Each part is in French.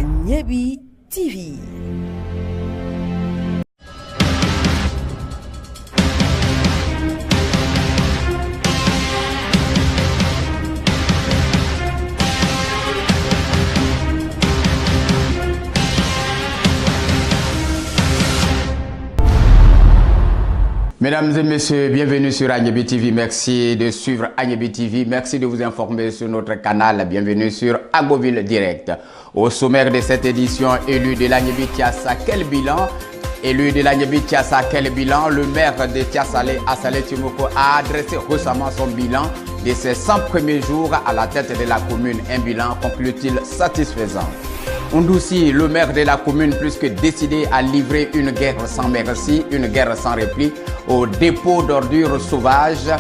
Agnebi TV. Mesdames et messieurs, bienvenue sur Agnebi TV. Merci de suivre Agnebi TV. Merci de vous informer sur notre canal. Bienvenue sur Agoville Direct. Au sommaire de cette édition, élu de l'Agnebi Tiassa, quel bilan? Élu de l'Agnebi Tiassa, quel bilan? Le maire de Tiassalé, Assalé Timoko, a adressé récemment son bilan de ses 100 premiers jours à la tête de la commune. Un bilan, conclut-il, satisfaisant. Ondoussi, le maire de la commune, plus que décidé à livrer une guerre sans merci, une guerre sans repli au dépôt d'ordures sauvages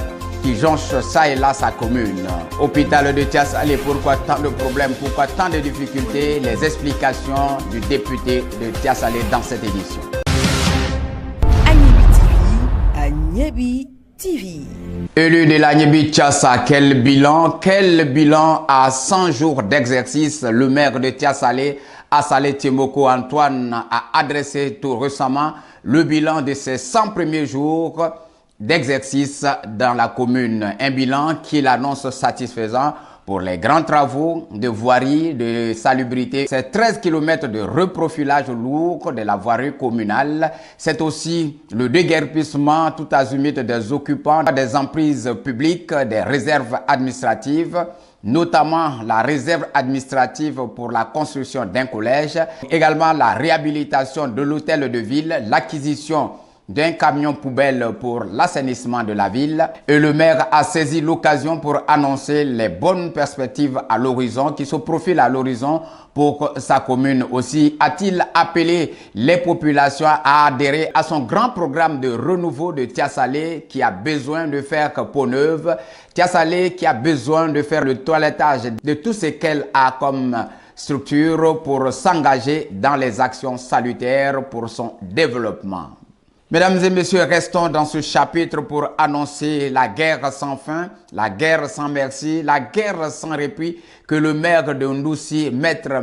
qui jonchent ça et là sa commune. Hôpital de Tiassalé, pourquoi tant de problèmes, pourquoi tant de difficultés? Les explications du député de Tiassalé dans cette édition. Agnebi TV. Élu de l'Agnebi Tiassa, quel bilan à 100 jours d'exercice? Le maire de Tiassalé, Assalé Timoko Antoine, a adressé tout récemment le bilan de ses 100 premiers jours d'exercice dans la commune. Un bilan qu'il annonce satisfaisant pour les grands travaux de voirie, de salubrité. C'est 13 km de reprofilage lourd de la voirie communale. C'est aussi le déguerpissement tout azimut des occupants des emprises publiques, des réserves administratives, notamment la réserve administrative pour la construction d'un collège, également la réhabilitation de l'hôtel de ville, l'acquisition d'un camion poubelle pour l'assainissement de la ville. Et le maire a saisi l'occasion pour annoncer les bonnes perspectives à l'horizon, qui se profilent à l'horizon pour sa commune. Aussi a-t-il appelé les populations à adhérer à son grand programme de renouveau de Tiassalé qui a besoin de faire peau neuve. Tiassalé qui a besoin de faire le toilettage de tout ce qu'elle a comme structure pour s'engager dans les actions salutaires pour son développement. Mesdames et messieurs, restons dans ce chapitre pour annoncer la guerre sans fin, la guerre sans merci, la guerre sans répit que le maire de Ondoussi, maître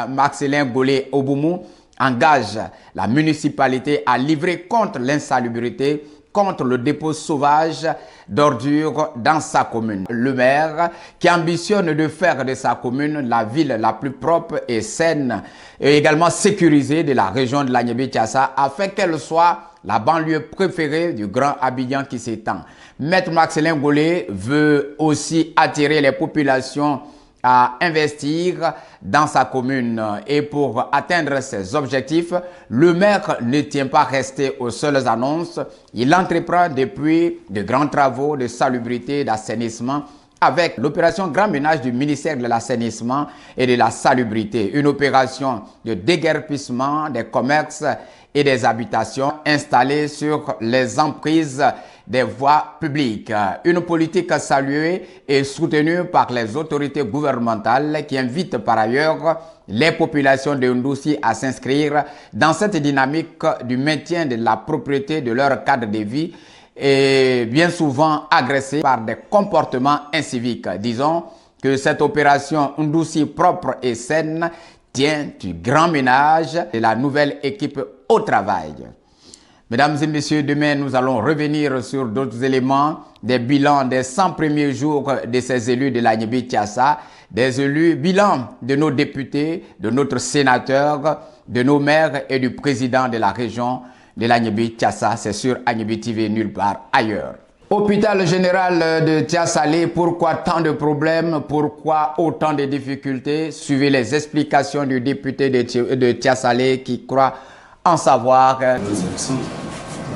Marcelin Golé Oboumou, engage la municipalité à livrer contre l'insalubrité, contre le dépôt sauvage d'ordures dans sa commune. Le maire qui ambitionne de faire de sa commune la ville la plus propre et saine et également sécurisée de la région de l'Agnebi Tiassa afin qu'elle soit la banlieue préférée du Grand Abidjan qui s'étend. Maître Marcelin Golé veut aussi attirer les populations à investir dans sa commune. Et pour atteindre ses objectifs, le maire ne tient pas à rester aux seules annonces. Il entreprend depuis de grands travaux de salubrité, d'assainissement avec l'opération Grand Ménage du ministère de l'Assainissement et de la Salubrité. Une opération de déguerpissement des commerces et des habitations installées sur les emprises des voies publiques. Une politique saluée et soutenue par les autorités gouvernementales qui invitent par ailleurs les populations de Ondoussi à s'inscrire dans cette dynamique du maintien de la propriété de leur cadre de vie et bien souvent agressés par des comportements inciviques. Disons que cette opération Ondoussi propre et saine tient du grand ménage de la nouvelle équipe au travail. Mesdames et messieurs, demain nous allons revenir sur d'autres éléments des bilans des 100 premiers jours de ces élus de l'Agnebi Tiassa, des élus, bilan de nos députés, de notre sénateur, de nos maires et du président de la région de l'Agnebi Tiassa. C'est sur Agnebi TV, nulle part ailleurs. Hôpital général de Tiassalé, pourquoi tant de problèmes, pourquoi autant de difficultés? Suivez les explications du député de Tiassalé qui croit en savoir.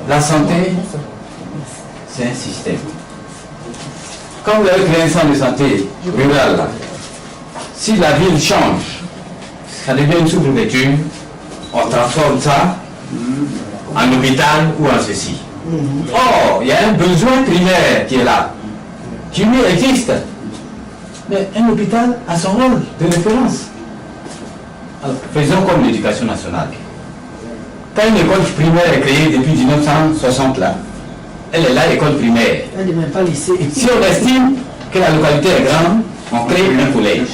La santé, c'est un système. Quand vous avez créé un centre de santé rural, si la ville change, ça devient une sous-préfecture, on transforme ça en hôpital ou en ceci. Or, il y a un besoin primaire qui est là, qui lui existe. Mais un hôpital a son rôle de référence. Alors, faisons comme l'éducation nationale. Quand une école primaire est créée depuis 1960 là, elle est là, l'école primaire. Elle n'est même pas lycée. Si on estime que la localité est grande, on crée un collège.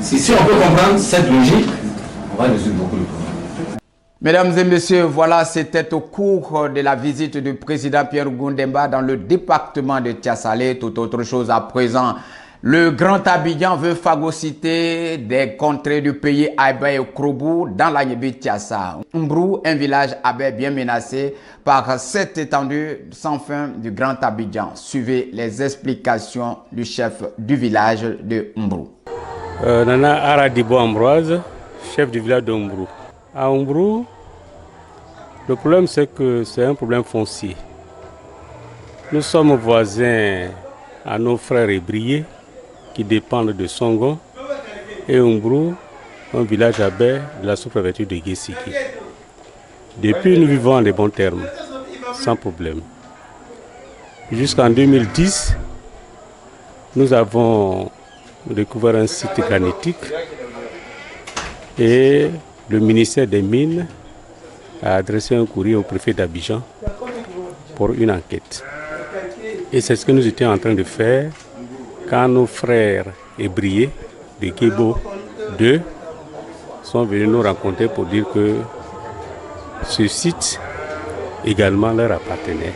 Si on peut comprendre cette logique, on va résoudre beaucoup de problèmes. Mesdames et messieurs, voilà, c'était au cours de la visite du président Pierre Gundemba dans le département de Tiassalé. Tout autre chose à présent. Le Grand Abidjan veut phagocyter des contrées du pays Aïba et Krobou dans la Tiassa. Umbrou, un village Aïba bien menacé par cette étendue sans fin du Grand Abidjan. Suivez les explications du chef du village de Umbrou. Nana Aradibo Ambroise, chef du village de Umbrou. À Umbrou, le problème c'est que c'est un problème foncier. Nous sommes voisins à nos frères ébriés qui dépendent de Songo et Umbrou, un village à baie de la sous-préfecture de Guessiki. Depuis, nous vivons en de bons termes, sans problème. Jusqu'en 2010, nous avons découvert un site granitique et le ministère des Mines a adressé un courrier au préfet d'Abidjan pour une enquête. Et c'est ce que nous étions en train de faire quand nos frères ébriés de Kébo 2 sont venus nous rencontrer pour dire que ce site également leur appartenait.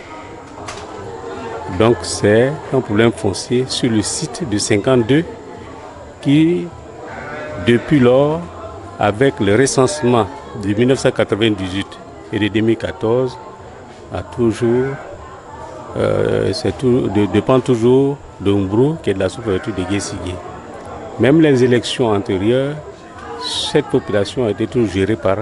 Donc c'est un problème foncier sur le site de 52 qui, depuis lors, avec le recensement de 1998 et de 2014, a toujours, dépend toujours de Umbrou, qui est de la sous-préfecture de Guessigi. Même les élections antérieures, cette population a été toujours gérée par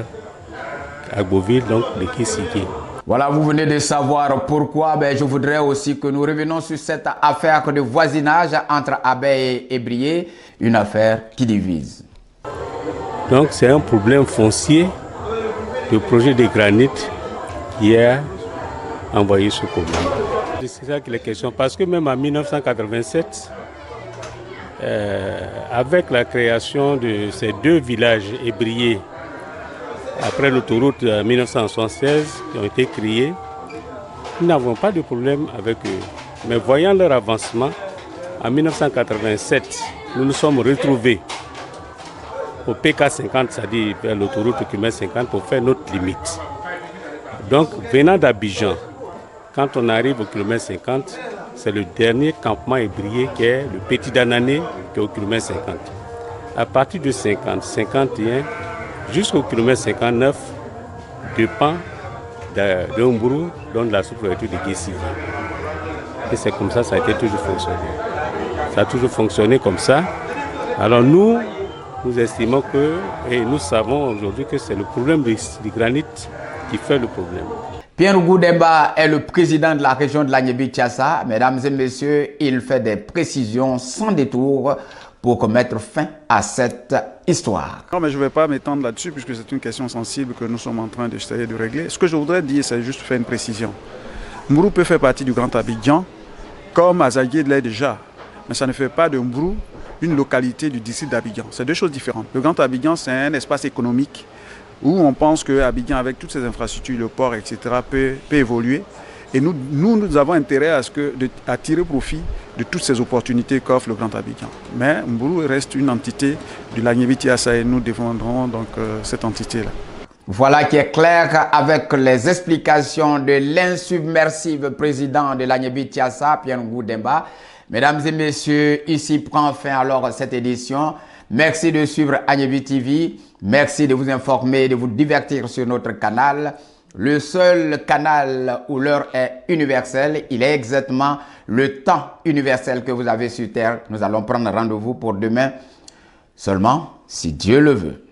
Agboville, donc de Guessigi. Voilà, vous venez de savoir pourquoi. Je voudrais aussi que nous revenions sur cette affaire de voisinage entre Abbé et Brié, une affaire qui divise. Donc c'est un problème foncier, le projet de granit qui a envoyé ce problème. C'est ça qu'il est question, parce que même en 1987, avec la création de ces deux villages ébriés, après l'autoroute 1976 qui ont été créés, nous n'avons pas de problème avec eux. Mais voyant leur avancement, en 1987, nous nous sommes retrouvés au PK50, c'est-à-dire l'autoroute km 50, pour faire notre limite. Donc, venant d'Abidjan, quand on arrive au km 50, c'est le dernier campement ébrié qui est le Petit Danané, qui est au km 50. À partir de 50, 51, jusqu'au km 59, dépend de Umbrou, donc de la sous-préfecture de Guessigi. Et c'est comme ça a été toujours fonctionné. Ça a toujours fonctionné comme ça. Alors nous estimons que, et nous savons aujourd'hui que c'est le problème du granit qui fait le problème. Pierre Gundemba est le président de la région de l'Agnébi-Tiassa. Mesdames et messieurs, il fait des précisions sans détour pour mettre fin à cette histoire. Non, mais je ne vais pas m'étendre là-dessus puisque c'est une question sensible que nous sommes en train d'essayer de régler. Ce que je voudrais dire, c'est juste faire une précision. Umbrou peut faire partie du Grand Abidjan, comme Azagué l'est déjà. Mais ça ne fait pas de Umbrou une localité du district d'Abidjan. C'est deux choses différentes. Le Grand Abidjan, c'est un espace économique où on pense que Abidjan, avec toutes ses infrastructures, le port, etc., peut évoluer. Et nous avons intérêt à tirer profit de toutes ces opportunités qu'offre le Grand Abidjan. Mais Umbrou reste une entité du Lagnébi-Tiassa et nous défendrons donc cette entité-là. Voilà qui est clair avec les explications de l'insubmersible président de l'Agnébi-Tiassa, Pierre Gundemba. Mesdames et messieurs, ici prend fin alors cette édition. Merci de suivre Agnébi TV. Merci de vous informer, de vous divertir sur notre canal. Le seul canal où l'heure est universelle. Il est exactement le temps universel que vous avez sur Terre. Nous allons prendre rendez-vous pour demain. Seulement, si Dieu le veut.